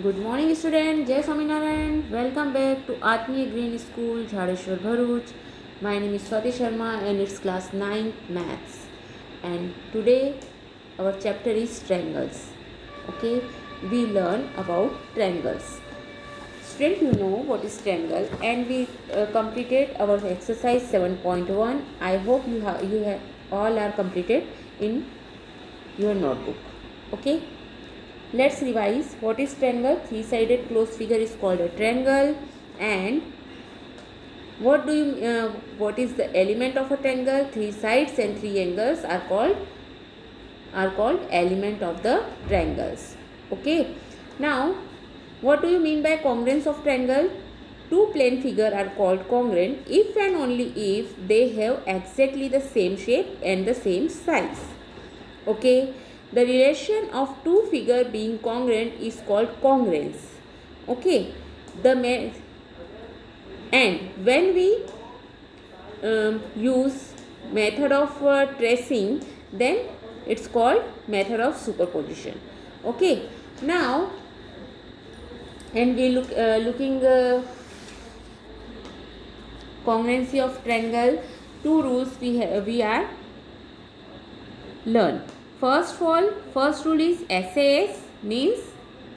Good morning student, Jai Swaminarayan. Welcome back to Atmiya Green School, Jhadeshwar Bharuch. My name is Swati Sharma and it's class 9 maths. And today our chapter is triangles. Okay, we learn about triangles. Student, you know what is triangle and we completed our exercise 7.1. I hope you have all are completed in your notebook. Okay. Let's revise. What is triangle? Three-sided closed figure is called a triangle. And what is the element of a triangle? Three sides and three angles are called element of the triangles. Okay. Now, what do you mean by congruence of triangle? Two plane figure are called congruent if and only if they have exactly the same shape and the same size. Okay, the relation of two figure being congruent is called congruence. Okay, and when we use method of tracing, then it's called method of superposition. Okay, now and we looking congruency of triangle. Two rules we are learn. First rule is SAS, means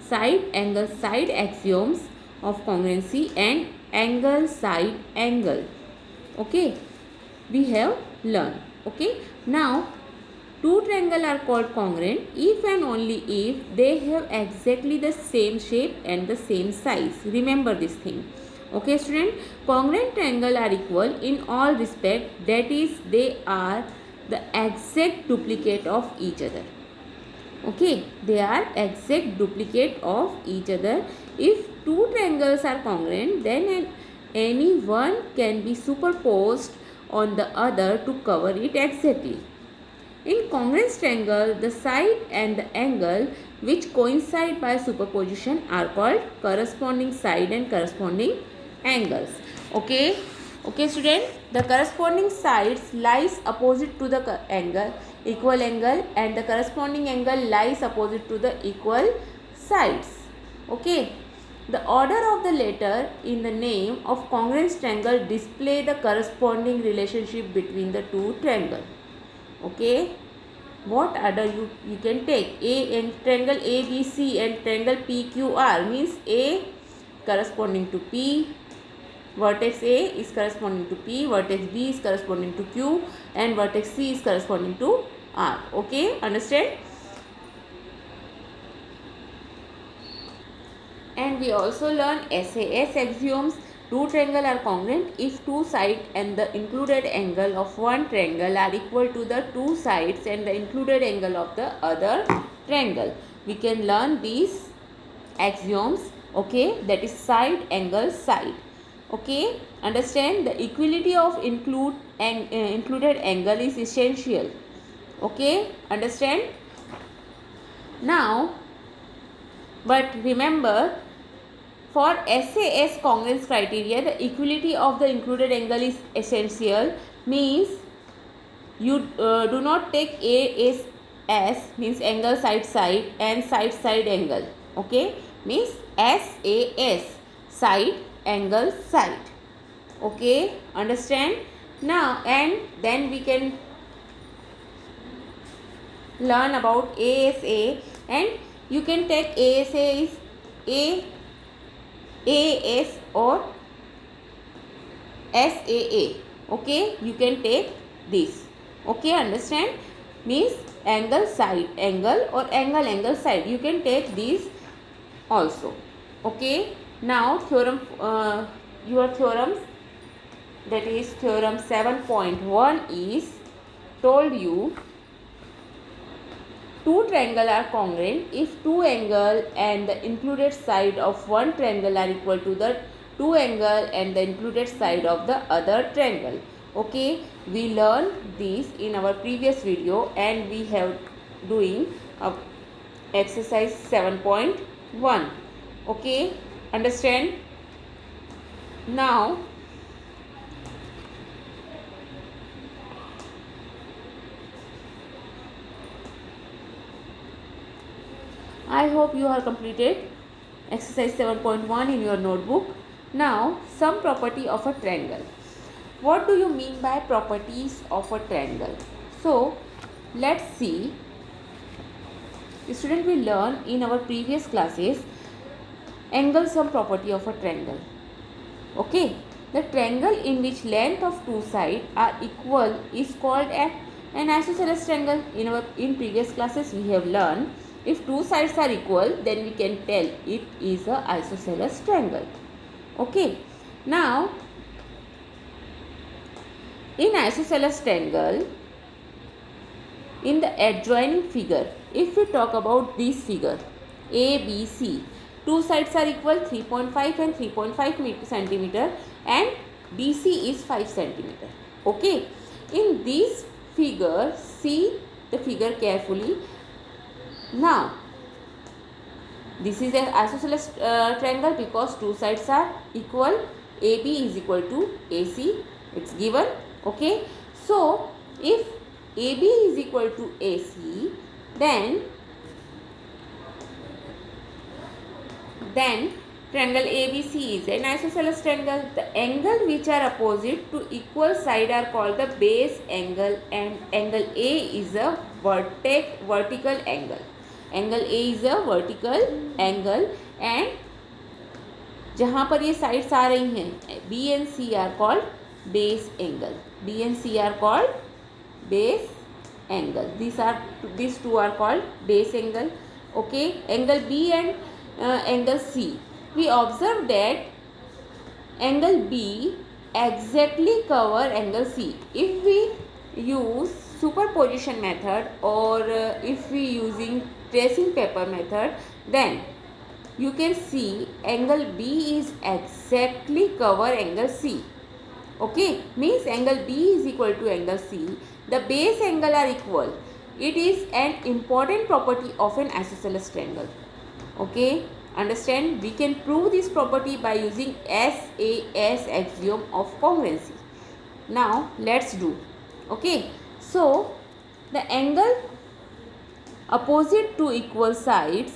side axioms of congruency and angle side angle. Okay, we have learned. Okay, now two triangles are called congruent if and only if they have exactly the same shape and the same size. Remember this thing. Okay student, congruent triangles are equal in all respect, that is they are the exact duplicate of each other. Okay, they are exact duplicate of each other. If two triangles are congruent, then any one can be superposed on the other to cover it exactly. In congruent triangle, the side and the angle which coincide by superposition are called corresponding side and corresponding angles. Okay, okay student, the corresponding sides lies opposite to the equal angle, and the corresponding angle lies opposite to the equal sides. Okay, the order of the letter in the name of congruent triangle display the corresponding relationship between the two triangles. Okay, what order you can take? A and triangle ABC and triangle PQR means A corresponding to P, vertex A is corresponding to P, vertex B is corresponding to Q, and vertex C is corresponding to R. Okay, understand? And we also learn SAS axioms. Two triangles are congruent if two sides and the included angle of one triangle are equal to the two sides and the included angle of the other triangle. We can learn these axioms. Okay, that is side angle side. Okay, understand, the equality of included angle is essential. Okay, understand? Now, but remember, for SAS congruence criteria, the equality of the included angle is essential, means you do not take AS means angle side side and side angle. Okay, means SAS side angle side. Okay, understand? Now and then we can learn about ASA, and you can take ASA is AS or SAA. Okay, you can take this. Okay, understand? Means angle side angle or angle side. You can take these also. Okay, now theorem your theorems, that is theorem 7.1 is told you two triangles are congruent if two angles and the included side of one triangle are equal to the two angles and the included side of the other triangle. Okay, we learned this in our previous video and we have doing exercise 7.1. Okay, understand? Now I hope you have completed exercise 7.1 in your notebook. Now some property of a triangle. What do you mean by properties of a triangle? So let's see. Student, will learn in our previous classes angle sum property of a triangle. Okay, the triangle in which length of two sides are equal is called an isosceles triangle. In previous classes we have learned if two sides are equal, then we can tell it is a isosceles triangle. Okay, now in isosceles triangle, in the adjoining figure, if we talk about this figure A, B, C, two sides are equal 3.5 and 3.5 centimeter and BC is 5 centimeter. Okay, in this figure, see the figure carefully. Now this is an isosceles triangle because two sides are equal. AB is equal to AC, it's given. Okay, so if AB is equal to AC, then triangle ABC is an isosceles triangle. The angle which are opposite to equal side are called the base angle, and angle A is a vertical angle. Angle A is a vertical angle, and जहाँ पर ये sides आ रही हैं B and C are called base angle. B and C are called base angle. These two are called base angle. Okay, angle B and angle C. We observe that angle B exactly cover angle C. If we use superposition method or if we using tracing paper method, then you can see angle B is exactly cover angle C. Okay, means angle B is equal to angle C. The base angle are equal. It is an important property of an isosceles triangle. Okay, understand? We can prove this property by using SAS axiom of congruency. Now let's do. Okay, so the angle opposite to equal sides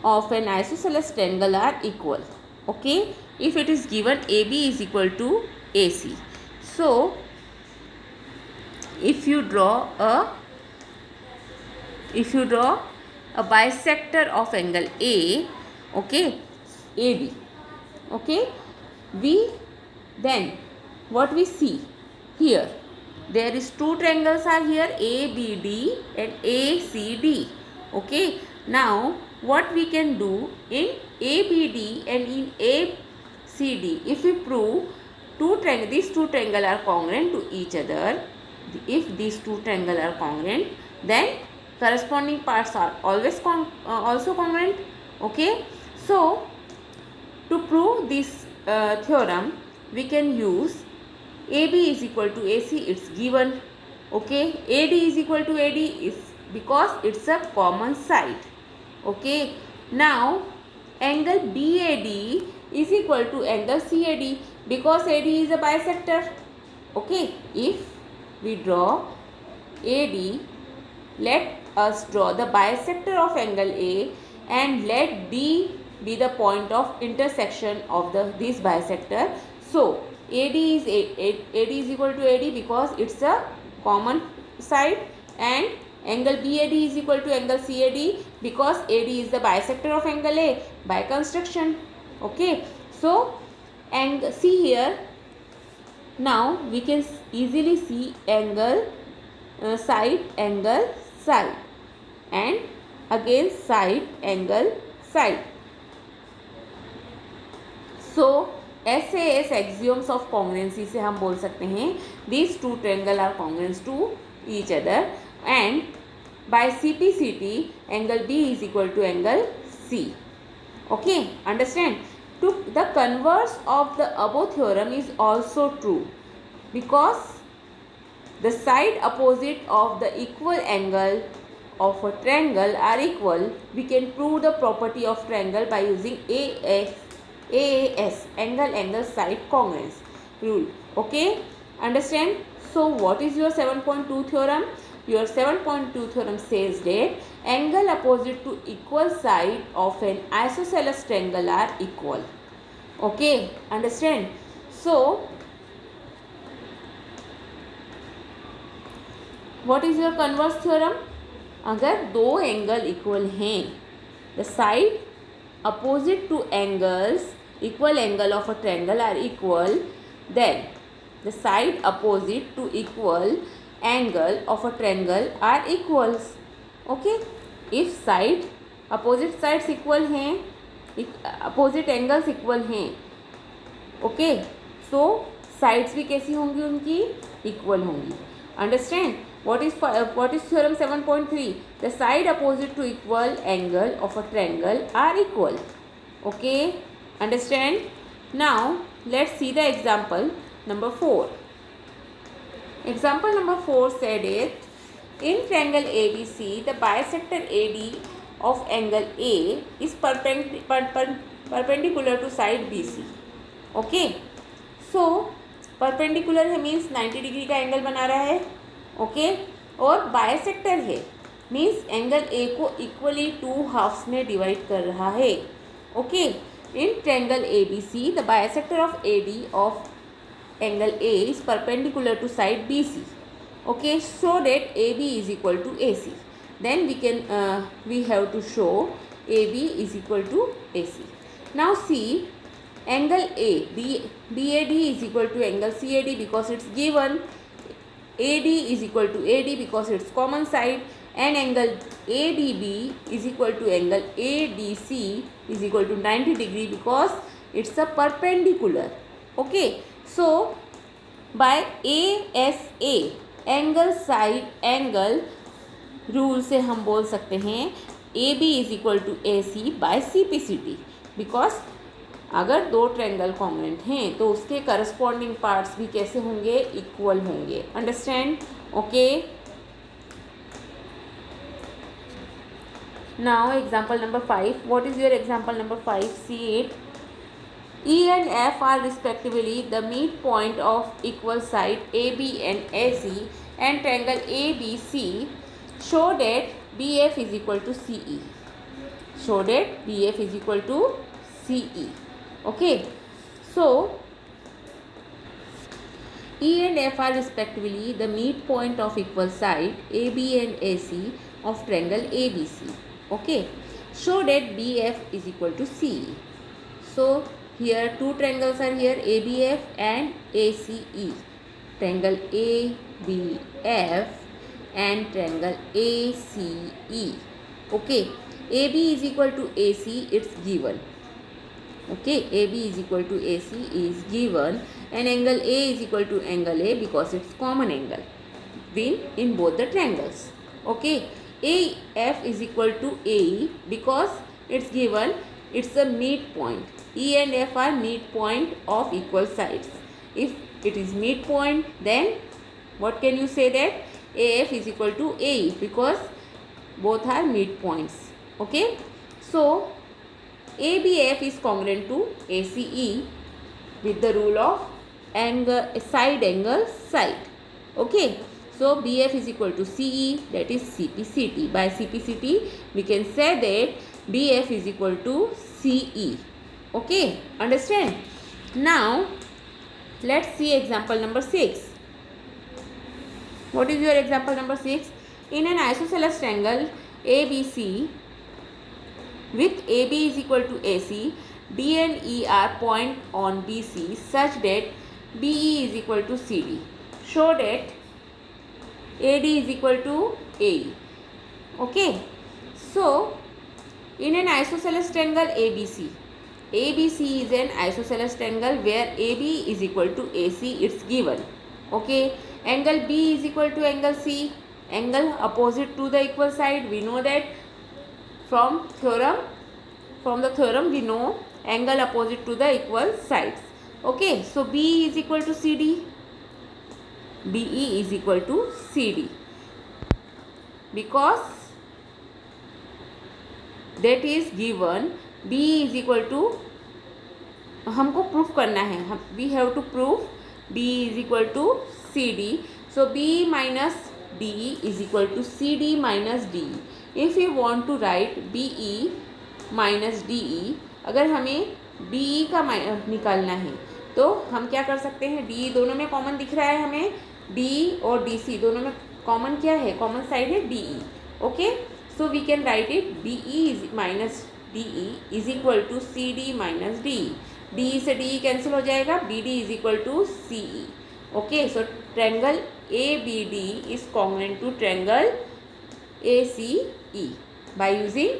of an isosceles triangle are equal. Okay, if it is given AB is equal to AC. So if you draw a bisector of angle A, okay, AD, okay, then what we see here, there is two triangles are here, ABD and ACD. Okay, now what we can do in ABD and in ACD, if we prove these two triangles are congruent to each other, if these two triangles are congruent, then corresponding parts are always also congruent. Okay, so to prove this theorem, we can use AB is equal to AC, it's given. Okay, AD is equal to AD is because it's a common side. Okay, now angle BAD is equal to angle CAD because AD is a bisector. Okay, if we draw AD, let us draw the bisector of angle A and let B be the point of intersection of this bisector. So AD is equal to AD because it's a common side, and angle BAD is equal to angle CAD because AD is the bisector of angle A by construction. Okay, so and see here, now we can easily see angle side angle side and again side angle side. So SAS axioms of congruency से हम बोल सकते हैं these two triangle are congruent to each other, and by CPCT angle B is equal to angle C. Okay, understand? The converse of the above theorem is also true because the side opposite of the equal angle of a triangle are equal. We can prove the property of triangle by using AAS angle side congruence rule. Okay, understand? So what is your 7.2 theorem? Your 7.2 theorem says that angle opposite to equal side of an isosceles triangle are equal. Okay, understand? So what is your converse theorem? अगर दो angle equal हैं, the side opposite two angles equal angle of a triangle are equal, then the side opposite to equal angle of a triangle are equals. Okay, if side opposite sides equal हैं, opposite angles equal हैं, okay, so sides भी कैसी होंगी उनकी, equal होंगी. Understand? What is theorem 7.3? The side opposite to equal angle of a triangle are equal. Okay, understand? Now let's see the example number 4. Example number 4 said it, in triangle ABC, the bisector AD of angle A is perpendicular to side BC. Okay, so perpendicular है means 90 degree का angle बना रहा है. Okay, और bisector है means angle A को equally 2 halves में divide कर रहा है. Okay, in triangle A B C the bisector of A D of angle A is perpendicular to side B C. Okay, so that A B is equal to A C. Then we have to show A B is equal to A C. Now see angle A, BAD is equal to angle CAD because it's given, AD is equal to AD because it's common side, and angle ADB is equal to angle ADC is equal to 90 degree because it's a perpendicular. Okay, so by ASA angle side angle rule से हम बोल सकते हैं AB is equal to AC by CPCT, because अगर दो triangle congruent हैं तो उसके करस्पॉन्डिंग पार्ट्स भी कैसे होंगे, इक्वल होंगे. Understand? Okay, now example number 5. What is your example number 5? See it. E and F are respectively the midpoint of equal side AB and AC and triangle ABC. Show that BF is equal to CE. Show that BF is equal to CE. Okay, so E and F are respectively the midpoint of equal side AB and AC of triangle ABC. Okay, show that BF is equal to CE. So here two triangles are here, ABF and ACE. Triangle ABF and triangle ACE. Okay, AB is equal to AC, it's given. Okay, AB is equal to AC is given, and angle A is equal to angle A because it's common angle in both the triangles. Okay, AF is equal to AE because it's given, it's a midpoint. E and F are midpoint of equal sides. If it is midpoint, then what can you say that AF is equal to AE because both are midpoints. Okay, so ABF is congruent to ACE with the rule of side angle side. Okay, so BF is equal to CE, that is CPCT. By CPCT we can say that BF is equal to CE. Okay, understand? Now let's see example number 6. What is your example number 6? In an isosceles triangle ABC with AB is equal to AC, D and E are point on BC such that BE is equal to CD. Show that AD is equal to AE. Okay, so in an isosceles triangle ABC, ABC is an isosceles triangle where AB is equal to AC, it's given. Okay, angle B is equal to angle C, angle opposite to the equal side. We know that from the theorem we know angle opposite to the equal sides. Okay, so B is equal to CD, BE is equal to CD because that is given. B is equal to, हमको proof करना है, we have to prove B is equal to CD. So B minus DE is equal to CD minus DE. If you want to write B E minus D E, अगर हमें B E का निकालना है तो हम क्या कर सकते हैं, डी ई दोनों में कॉमन दिख रहा है हमें, डी ई और डी सी दोनों में कॉमन क्या है, कॉमन साइड है D E. Okay, so we can write it D E is minus D E is equal to C D minus D E. D E से D E cancel हो जाएगा, B D is equal to C E. Okay, so triangle A B D is congruent to triangle A C E by using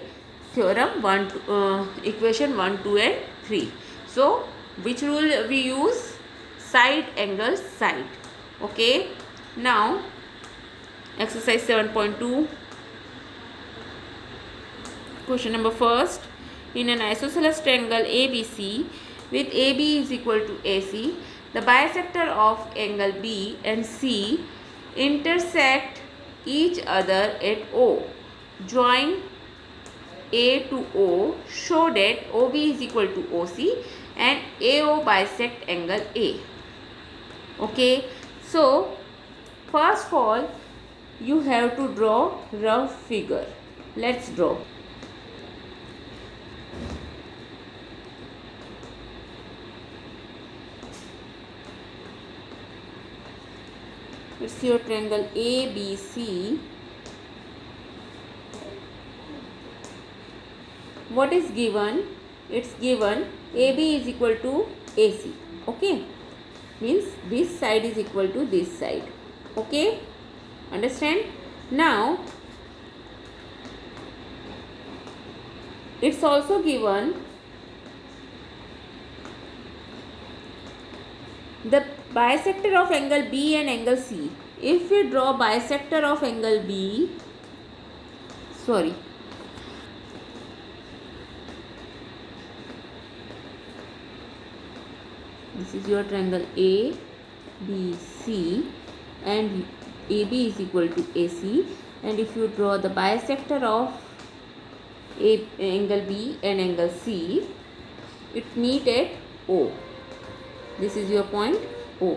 theorem equation 1, 2 and 3. So which rule we use? Side angle side. Okay, now exercise 7.2, question number first. In an isosceles triangle ABC with AB is equal to AC, the bisector of angle B and C intersect each other at O. Join A to O, show that OB is equal to OC and AO bisect angle A. Okay, so first of all you have to draw rough figure. Let's draw. It's your triangle ABC. What is given? It's given AB is equal to AC. Okay, means this side is equal to this side. Okay, understand? Now it's also given the bisector of angle B and angle C. If we draw bisector of angle B, sorry, this is your triangle A, B, C and AB is equal to AC, and if you draw the bisector of angle B and angle C, it meet at O. This is your point O.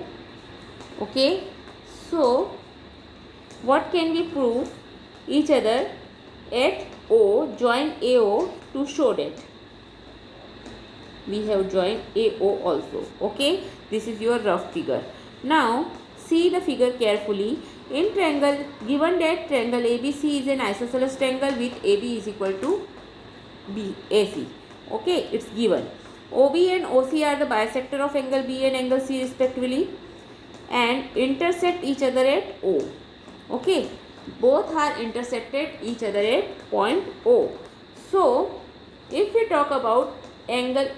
Okay, so what can we prove? Each other at O, join AO to show that we have joined AO also. Okay, this is your rough figure. Now see the figure carefully. In triangle, given that triangle ABC is an isosceles triangle with AB is equal to AC. Okay, it's given. OB and OC are the bisector of angle B and angle C respectively and intersect each other at O. Okay, both are intersected each other at point O. So if we talk about angle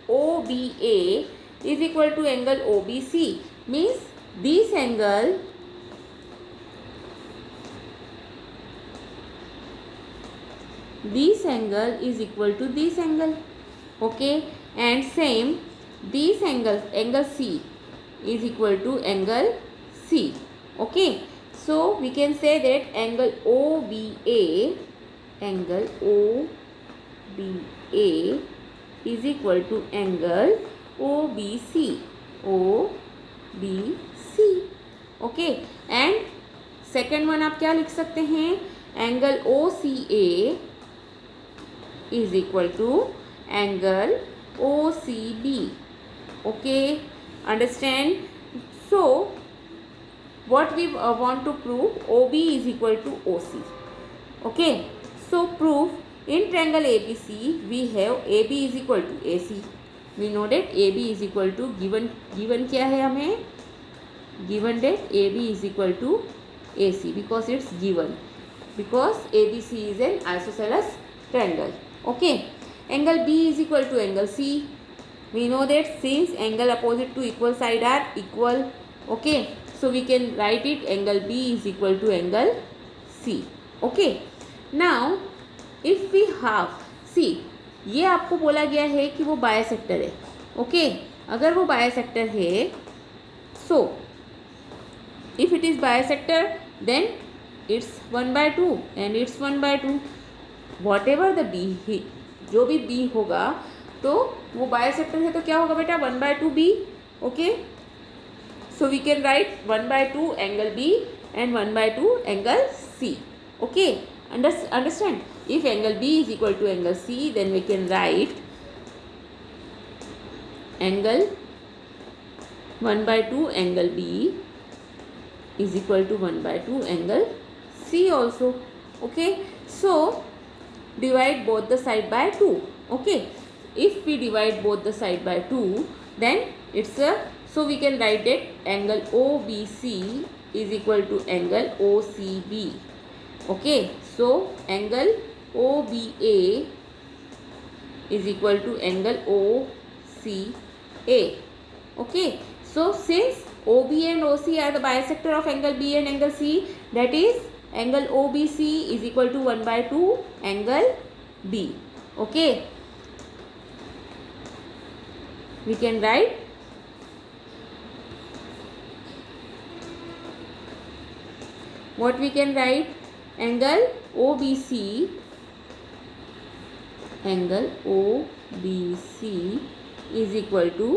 OBA is equal to angle OBC, means this angle is equal to this angle. Okay, and same this angle C is equal to angle C. Okay, so we can say that angle OBA is equal to angle OBC. Okay, and second one आप क्या लिख सकते हैं, angle OCA is equal to angle OCB. Okay, understand? So what we want to prove, OB is equal to OC. Okay, so proof. In triangle ABC we have AB is equal to AC. We know that AB is equal to given क्या है हमें, given that AB is equal to AC because it's given, because ABC is an isosceles triangle. Okay, angle B is equal to angle C. We know that since angle opposite to equal side are equal. Okay, so we can write it angle B is equal to angle C. Okay, now if we have, see ये आपको बोला गया है कि वो bisector है. Okay, अगर वो बायसेक्टर है, so if it is bisector then it's 1/2 and it's 1/2. Whatever the B, जो भी बी होगा तो वो बायसेक्टर है तो क्या होगा बेटा, 1/2 B. Okay, so we can write 1/2 angle B and 1/2 angle C. Okay, Understand? If angle B is equal to angle C, then we can write angle 1/2 angle B is equal to 1/2 angle C also. Okay, so divide both the side by 2. Okay, if we divide both the side by 2, then it's a, so we can write that angle OBC is equal to angle OCB. Okay, so angle OBA is equal to angle OCA. Okay, so since OB and OC are the bisector of angle B and angle C, that is angle OBC is equal to 1/2 angle B. Okay, we can write what we can write, angle OBC is equal to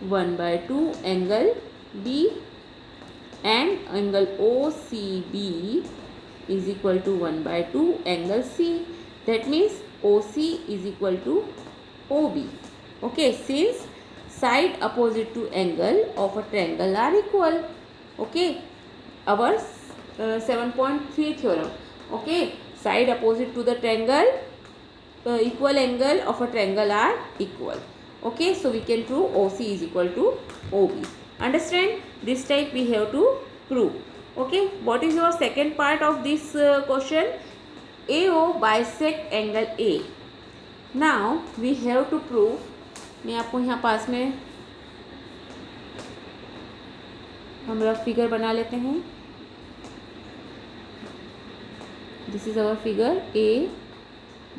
1/2 angle B, and angle OCB is equal to 1/2 angle C. That means OC is equal to OB. Okay, since side opposite to angle of a triangle are equal. Okay, our 7.3 theorem. Okay, side opposite to the triangle, equal angle of a triangle are equal. Okay, so we can prove OC is equal to OB. Understand? This type we have to prove. Okay, what is your second part of this question? AO bisect angle A. Now we have to prove, मैं आपको यहाँ पास में हम rough figure बना लेते हैं. This is our figure A,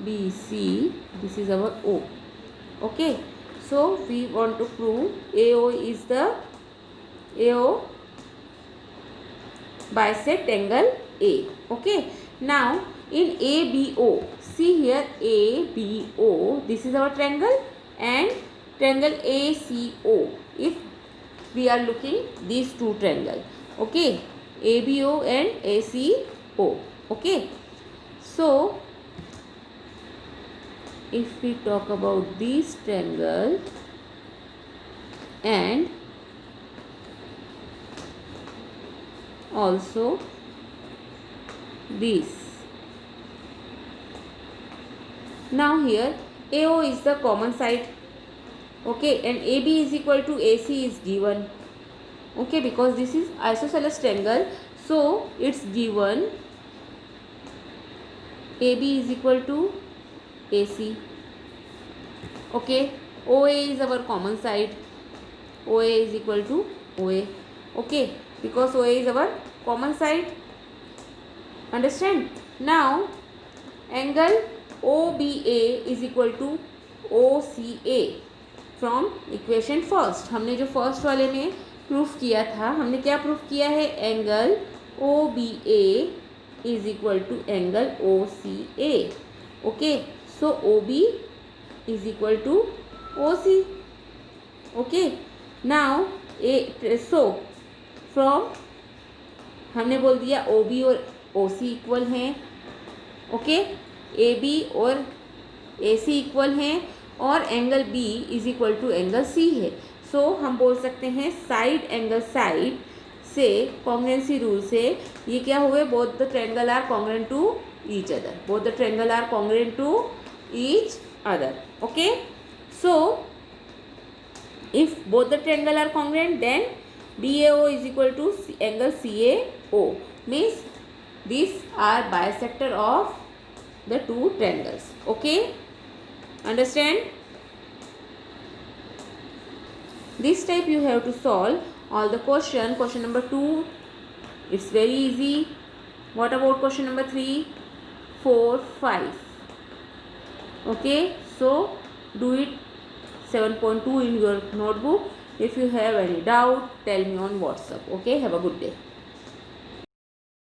B, C. This is our O. Okay, so we want to prove AO is the AO bisect angle A. Okay, now in ABO, see here ABO, this is our triangle, and triangle ACO. If we are looking these two triangles, okay, ABO and ACO. Okay, so if we talk about this triangle and also this, now here AO is the common side. Okay, and AB is equal to AC is given. Okay, because this is isosceles triangle, so it's given AB is equal to AC. Okay, OA is our common side. OA is equal to OA. Okay, because OA is our common side. Understand? Now angle OBA is equal to OCA from equation first. हमने जो first वाले में proof किया था, हमने क्या proof किया है, angle OBA is equal to angle OCA. Okay, so OB is equal to OC. Okay, now so from हमने बोल दिया OB और OC इक्वल हैं. ओके, AB और AC इक्वल हैं और angle B is equal to angle C है. सो हम बोल सकते हैं साइड एंगल साइड से कॉन्ग्रुएंसी रूल से ये क्या हुए, both the triangle are congruent to each other. Both the triangle are congruent to each other. Okay, so if both the triangle are congruent, then BAO is equal to angle CAO, means these are bisector of the two triangles. Okay, understand? This type you have to solve all the question. Question number 2, it's very easy. What about question number 3, 4, 5? Okay, so do it 7.2 in your notebook. If you have any doubt, tell me on WhatsApp. Okay, have a good day.